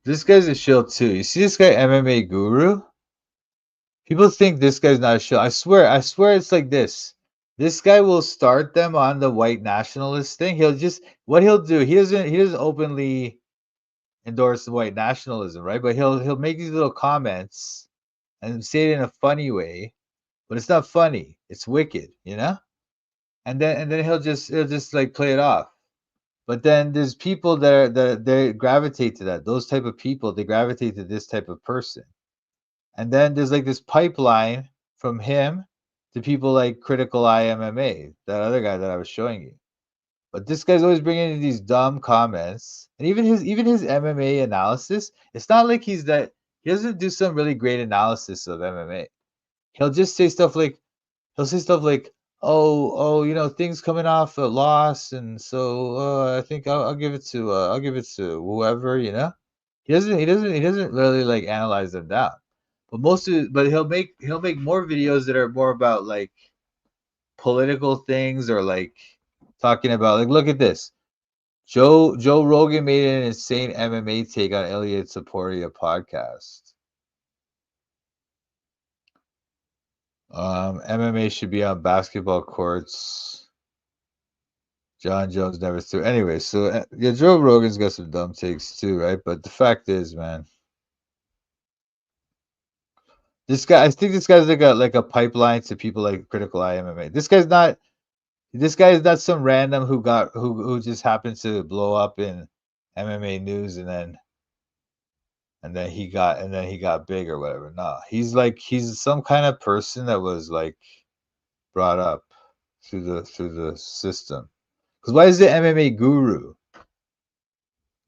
This guy's a shill too. You see this guy, mma-guru? People think this guy's not a shill. I swear it's like this. This guy will start them on the white nationalist thing. What he'll do, he doesn't openly endorse the white nationalism, right? But he'll make these little comments and say it in a funny way, but it's not funny. It's wicked, you know? And then he'll just like play it off. But then there's people that they gravitate to that. Those type of people, they gravitate to this type of person. And then there's like this pipeline from him to people like CriticalEyeMMA, that other guy that I was showing you. But this guy's always bringing in these dumb comments, and even his MMA analysis. It's not like he doesn't do some really great analysis of MMA. He'll just say stuff like oh, things coming off a loss, and so I think I'll give it to whoever, you know. He doesn't really like analyze them down. But he'll make more videos that are more about like political things, or like talking about, like, look at this. Joe Rogan made an insane MMA take on Elliot Saporia podcast. MMA should be on basketball courts. John Jones never threw. Anyway, so yeah, Joe Rogan's got some dumb takes too, right? But the fact is, man, I think this guy's like a pipeline to people like CriticalEyeMMA. This guy's not some random who just happened to blow up in MMA news and then he got big or whatever. No, he's some kind of person that was like brought up through the system. Because why is it mma-guru?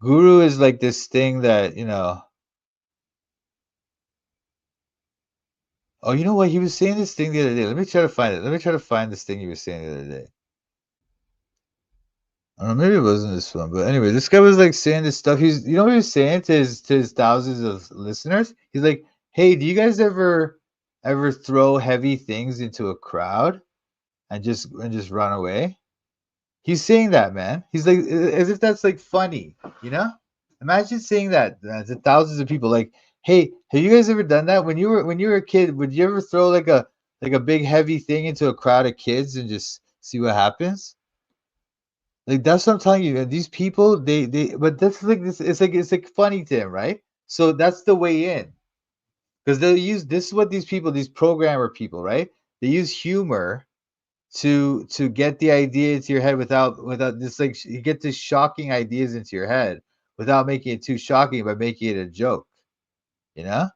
Guru is like this thing that, you know. Oh, you know what? He was saying this thing the other day. Let me try to find it. Let me try to find this thing he was saying the other day. I don't know, maybe it wasn't this one, but anyway, this guy was like saying this stuff. You know what he was saying to his thousands of listeners? He's like, "Hey, do you guys ever throw heavy things into a crowd and just run away?" He's saying that, man. He's like, as if that's like funny, you know? Imagine saying that to thousands of people. Like, hey, have you guys ever done that when you were a kid? Would you ever throw like a big heavy thing into a crowd of kids and just see what happens? Like, that's what I'm telling you. And these people, but that's like this. It's like funny to them, right? So that's the way in, because they'll use this is what these programmer people, right? They use humor to get the idea into your head without this, like, you get these shocking ideas into your head without making it too shocking, by making it a joke, you know.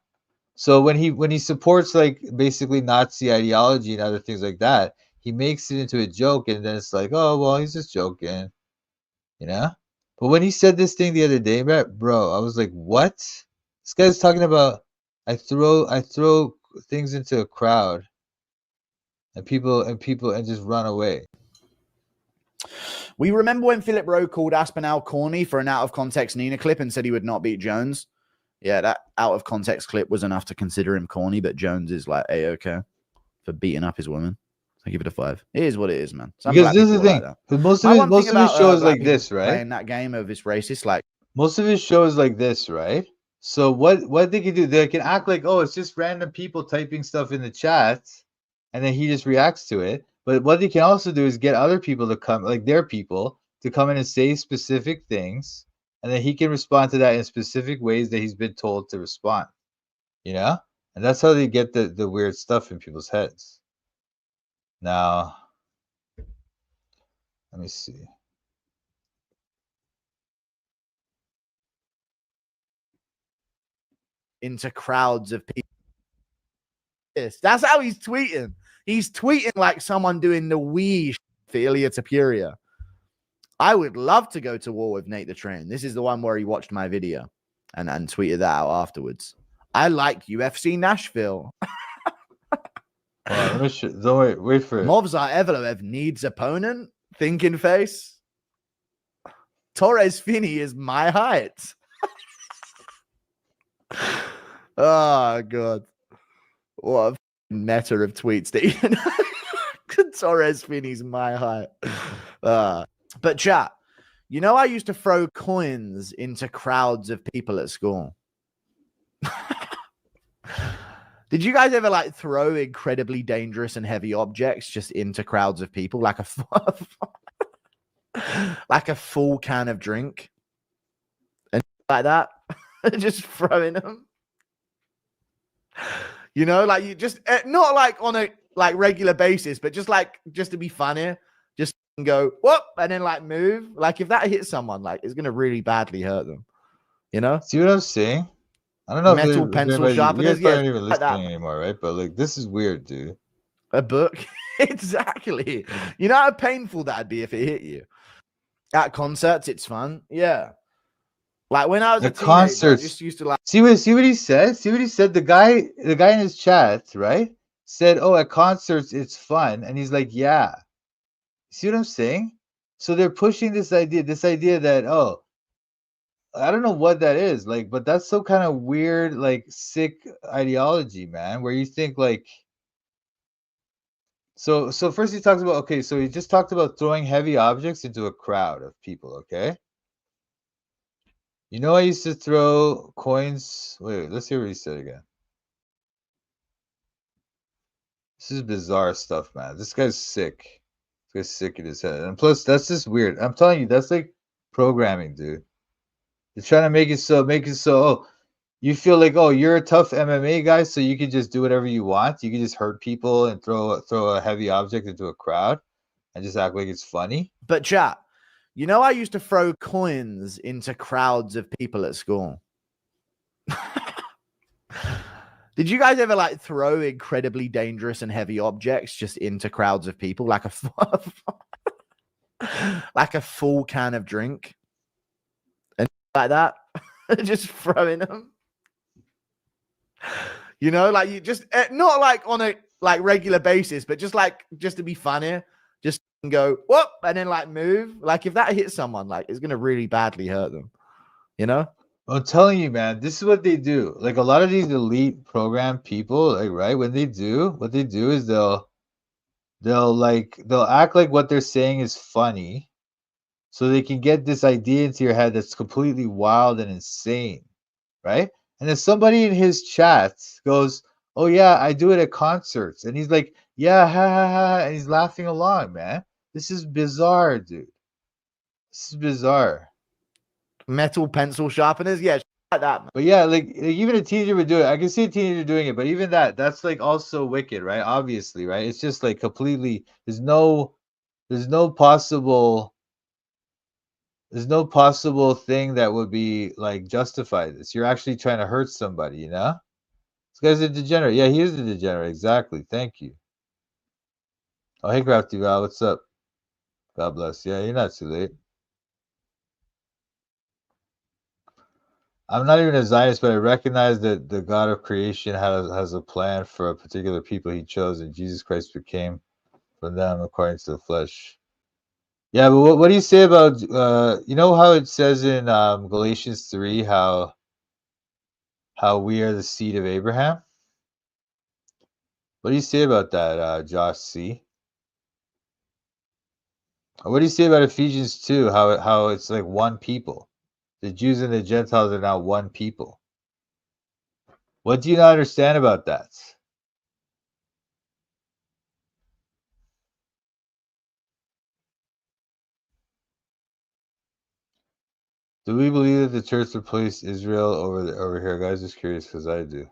So when he supports like basically Nazi ideology and other things like that, he makes it into a joke, and then it's like, oh well, he's just joking, you know. But when he said this thing the other day, bro, I was like, what? This guy's talking about I throw things into a crowd and people and just run away. We remember when Philip Rowe called Aspinall corny for an out of context Nina clip and said he would not beat Jones. Yeah, that out of context clip was enough to consider him corny, but Jones is like A-okay for beating up his woman. I give it a 5. It is what it is, man. Some because this is the thing. Like most of his shows like this, right? Playing that game of it's racist, like most of his shows like this, right? So what they can do, they can act like, oh, it's just random people typing stuff in the chat, and then he just reacts to it. But what they can also do is get other people to come, like their people, to come in and say specific things, and then he can respond to that in specific ways that he's been told to respond. You know? And that's how they get the weird stuff in people's heads. Now, let me see. Into crowds of people. Yes, that's how he's tweeting. He's tweeting like someone doing the wee for Ilya Tapuria. I would love to go to war with Nate the Train. This is the one where he watched my video and tweeted that out afterwards. I like UFC Nashville. Don't wait for it. Movsar Evloev needs opponent. Thinking face. Torres Finney is my height. Oh god, what a meta of tweets that even Torres Finney's my height. But chat, You know, I used to throw coins into crowds of people at school. Did you guys ever like throw incredibly dangerous and heavy objects just into crowds of people, like like a full can of drink and like that, just throwing them? You know, like you just not like on a like regular basis, but just to be funny, just go whoop and then like move. Like if that hits someone, like it's gonna really badly hurt them. You know, See what I'm saying? I don't know metal if pencil anybody, you guys sharpeners, probably yeah, aren't even like that. listening anymore, right? But like, this is weird, dude. A book, exactly. You know how painful that'd be if it hit you at concerts. It's fun, yeah. Like when I was a At teenager, I concerts, just used to like. see what he said. See what he said. The guy in his chat, right, said, "Oh, at concerts it's fun," and he's like, "Yeah." See what I'm saying? So they're pushing this idea that, oh, I don't know what that is, like, but that's some kind of weird, like, sick ideology, man, where you think like, so first he talks about, okay, so he just talked about throwing heavy objects into a crowd of people, okay? You know, I used to throw coins. Wait, let's hear what he said again. This is bizarre stuff, man. This guy's sick. This guy's sick in his head. And plus, that's just weird. I'm telling you, that's like programming, dude. They're trying to make it so, oh, you feel like, oh, you're a tough MMA guy, so you can just do whatever you want. You can just hurt people and throw a heavy object into a crowd and just act like it's funny. But chat, you know, I used to throw coins into crowds of people at school. Did you guys ever like throw incredibly dangerous and heavy objects just into crowds of people, like like a full can of drink and like that, just throwing them? You know, like you just not like on a like regular basis, but just to be funny, just go whoop and then like move. Like if that hits someone, like it's gonna really badly hurt them. You know? I'm telling you, man, this is what they do. Like a lot of these elite program people, like right, when they do, what they do is they'll act like what they're saying is funny, so they can get this idea into your head that's completely wild and insane, right? And then somebody in his chat goes, "Oh yeah, I do it at concerts," and he's like, "Yeah, ha ha ha," and he's laughing along, man. This is bizarre, dude. This is bizarre. Metal pencil sharpeners, yeah, like that, man. But yeah, like even a teenager would do it. I can see a teenager doing it, but even that's like also wicked, right? Obviously, right? It's just like completely. There's no possible there's no possible thing that would be like justify this. You're actually trying to hurt somebody, you know? This guy's a degenerate. Yeah, he is a degenerate. Exactly. Thank you. Oh, hey, Crafty Val, what's up? God bless. Yeah, you're not too late. I'm not even a Zionist, but I recognize that the God of creation has a plan for a particular people he chose, and Jesus Christ became from them according to the flesh. Yeah, but what do you say about you know how it says in Galatians 3 how we are the seed of Abraham? What do you say about that, Josh C? Or what do you say about Ephesians 2? How it's like one people. The Jews and the Gentiles are now one people. What do you not understand about that? Do we believe that the church replaced Israel over here, guys? Just curious because I do.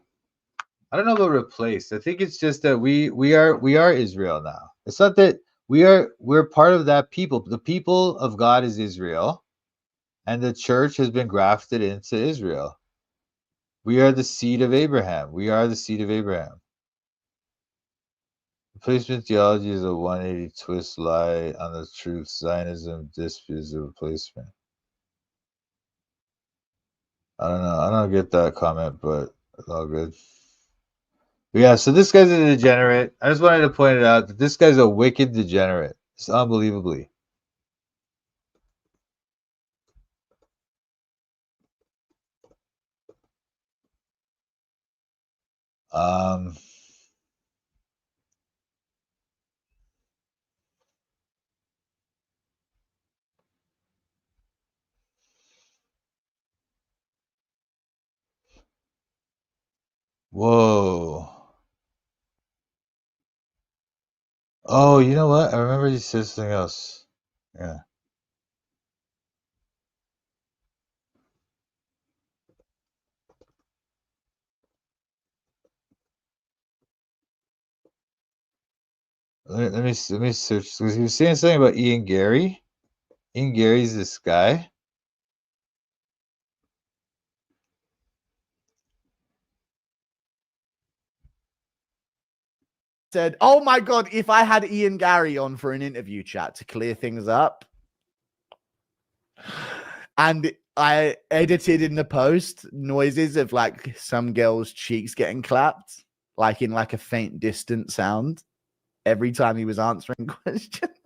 I don't know about replaced. I think it's just that we are Israel now. It's not that we're part of that people. The people of God is Israel, and the church has been grafted into Israel. We are the seed of Abraham. We are the seed of Abraham. Replacement theology is a 180 twist lie on the truth. Zionism disputes a replacement. I don't know. I don't get that comment, but it's all good. But yeah, so this guy's a degenerate. I just wanted to point it out that this guy's a wicked degenerate. It's unbelievably. Um, Whoa. Oh, you know what? I remember he said something else. Yeah. Let me search because he was saying something about Ian Gary. Ian Gary's this guy. Said, "Oh my god, if I had Ian Gary on for an interview chat to clear things up, and I edited in the post noises of like some girl's cheeks getting clapped, like in like a faint distant sound every time he was answering questions."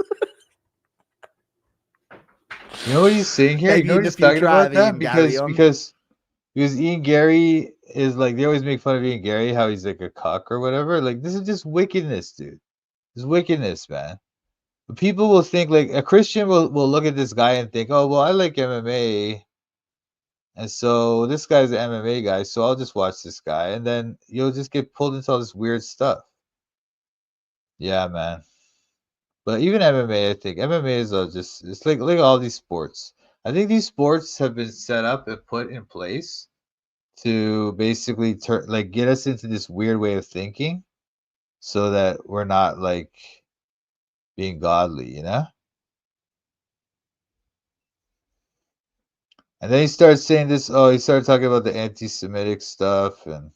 You know what he's saying here? Maybe You know in what the he's talking future I about have that? Ian Gary on. Because Ian Gary is like, they always make fun of Ian Gary, how he's like a cuck or whatever. Like, this is just wickedness, dude. This is wickedness, man. But people will think like a Christian will look at this guy and think, oh well, I like MMA, and so this guy's an MMA guy, so I'll just watch this guy, and then you'll just get pulled into all this weird stuff. Yeah, man. But even MMA, I think MMA is just, it's like all these sports. I think these sports have been set up and put in place to basically like get us into this weird way of thinking, so that we're not like being godly, you know? And then he started saying this. Oh, he started talking about the anti-Semitic stuff, and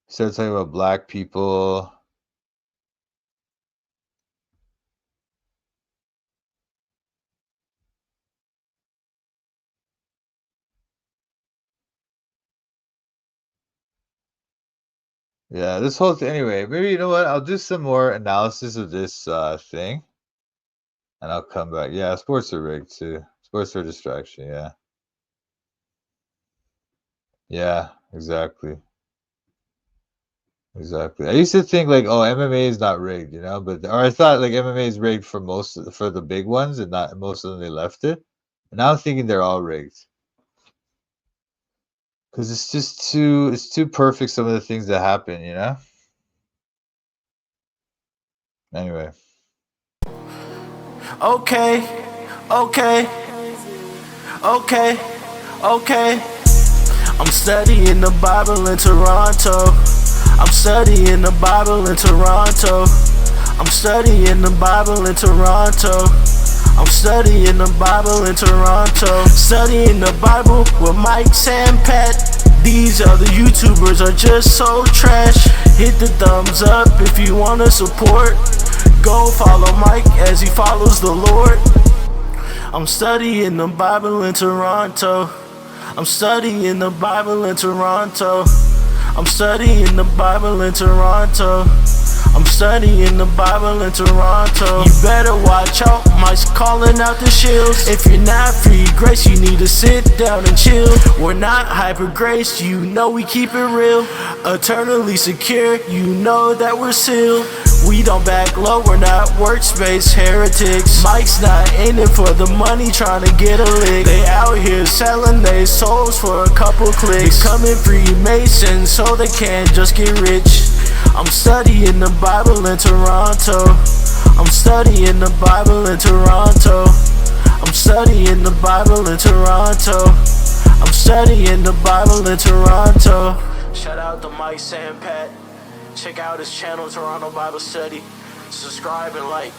he started talking about black people. Yeah, this whole thing. Anyway, maybe you know what? I'll do some more analysis of this thing, and I'll come back. Yeah, sports are rigged too. Sports are a distraction. Yeah, yeah, exactly. Exactly. I used to think like, oh, MMA is not rigged, you know, but or I thought like MMA is rigged for for the big ones, and not most of them they left it. And now I'm thinking they're all rigged because it's too perfect, some of the things that happen, you know. Anyway, Okay, okay, okay, okay. I'm studying the Bible in Toronto. I'm studying the Bible in Toronto. I'm studying the Bible in Toronto. I'm studying the Bible in Toronto. Studying the Bible with Mike and Pat. These other YouTubers are just so trash. Hit the thumbs up if you wanna support. Go follow Mike as he follows the Lord. I'm studying the Bible in Toronto. I'm studying the Bible in Toronto. I'm studying the Bible in Toronto. I'm studying the Bible in Toronto. You better watch out, Mike's calling out the shields. If you're not free grace, you need to sit down and chill. We're not hyper grace, you know we keep it real. Eternally secure, you know that we're sealed. We don't back low, we're not workspace heretics. Mike's not in it for the money, trying to get a lick. They out here selling their souls for a couple clicks. Becoming Freemasons so they can't just get rich. I'm studying the Bible in Toronto. I'm studying the Bible in Toronto. I'm studying the Bible in Toronto. I'm studying the Bible in Toronto. Shout out to Mike and Pat. Check out his channel, Toronto Bible Study. Subscribe and like.